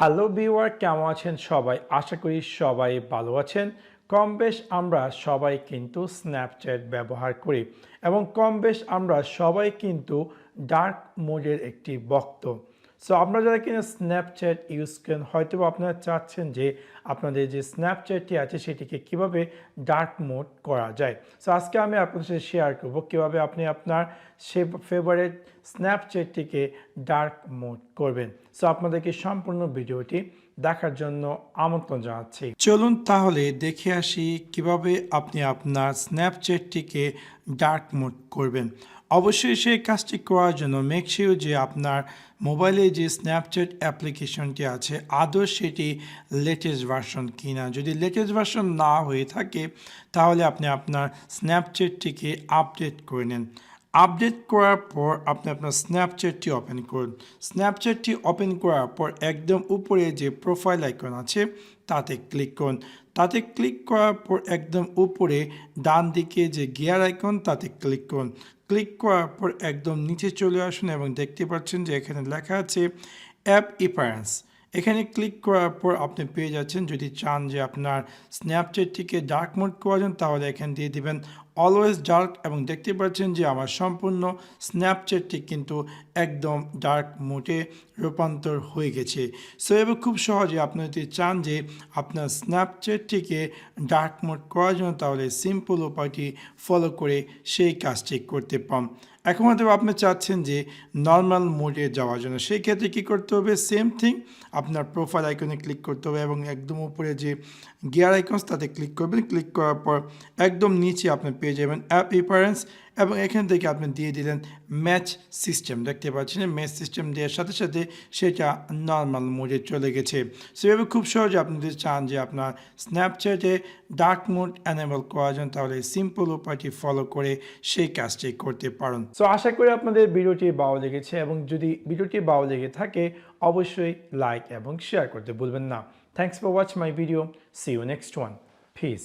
Hello viewer, কেমন আছেন সবাই? আশা করি সবাই ভালো আছেন। কম বেশ আমরা সবাই কিন্তু স্ন্যাপচ্যাট ব্যবহার করি এবং কম বেশ আমরা সবাই কিন্তু ডার্ক মোডের একটি ভক্ত। সো আপনারা যারা কিনা স্ন্যাপচ্যাট ইউজ করেন, হয়তো আপনারা চাচ্ছেন যে আপনাদের যে স্ন্যাপচ্যাটটি আছে সেটিকে কিভাবে ডার্ক মোড করা যায়। সো আজকে আমি আপনাদের সাথে শেয়ার করব কিভাবে আপনি আপনার ফেভারিট স্ন্যাপচ্যাটটিকে ডার্ক মোড করবেন। সো আপনাদেরকে সম্পূর্ণ ভিডিওটি দেখার জন্য আমন্ত্রণ জানাচ্ছি। চলুন তাহলে দেখে আসি কিভাবে আপনি আপনার স্ন্যাপচ্যাটটিকে ডার্ক মোড করবেন। অবশ্যই সেই কাজটি করার জন্য মেক শিওর যে আপনার মোবাইলে যে স্ন্যাপচ্যাট অ্যাপ্লিকেশনটি আছে আদৌ সেটি লেটেস্ট ভার্সন কিনা। যদি লেটেস্ট ভার্সন না হয়ে থাকে তাহলে আপনি আপনার স্ন্যাপচ্যাটটিকে আপডেট করে নেন। আপডেট করার পর আপনি আপনার স্ন্যাপচ্যাটটি ওপেন করুন। স্ন্যাপচ্যাটটি ওপেন করার পর একদম উপরে যে প্রোফাইল আইকন আছে তাতে ক্লিক করুন। তাতে ক্লিক করার পর একদম উপরে ডান দিকে যে গিয়ার আইকন তাতে ক্লিক করুন। ক্লিক করার পর একদম নিচে চলে আসুন এবং দেখতে পাচ্ছেন যে এখানে লেখা আছে অ্যাপ ইপারেন্স। এখানে ক্লিক করার পর আপনি পেয়ে যাচ্ছেন, যদি চান যে আপনার স্ন্যাপচ্যাটটিকে ডার্ক মোড করা যান তাহলে এখানে দিয়ে দিবেন অলওয়েজ ডার্ক এবং দেখতে পাচ্ছেন যে আমার সম্পূর্ণ স্ন্যাপচ্যাটটি কিন্তু একদম ডার্ক মোডে রূপান্তর হয়ে গেছে। সো এবার খুব সহজে আপনি যদি চান যে আপনার স্ন্যাপচ্যাটটিকে ডার্ক মোড করার জন্য তাহলে সিম্পল উপায়টি ফলো করে সেই কাজটি করতে পারেন। এখন হয়তো আপনি চাচ্ছেন যে নর্মাল মোডে যাওয়ার জন্য, সেই ক্ষেত্রে কী করতে হবে? সেম থিং, আপনার প্রোফাইল আইকনে ক্লিক করতে হবে এবং একদম উপরে যে গিয়ার আইকনস তাতে ক্লিক করবেন। ক্লিক করার পর একদম নিচে আপনি পেয়ে যাবেন অ্যাপ ইপারেন্স এবং এখান থেকে আপনি দিয়ে দিলেন ম্যাচ সিস্টেম। দেখতে পাচ্ছেন ম্যাচ সিস্টেম দেওয়ার সাথে সাথে সেটা নর্মাল মোডে চলে গেছে। সেভাবে খুব সহজে আপনি যদি চান যে আপনার স্ন্যাপচ্যাটে ডার্ক মোড এনেবল করার জন্য তাহলে সিম্পল উপায়টি ফলো করে সেই কাজটি করতে পারেন। সো আশা করি আপনাদের ভিডিওটি ভালো লেগেছে এবং যদি ভিডিওটি ভালো লেগে থাকে অবশ্যই লাইক এবং শেয়ার করতে ভুলবেন না। Thanks for watch my video. See you next one. Piece.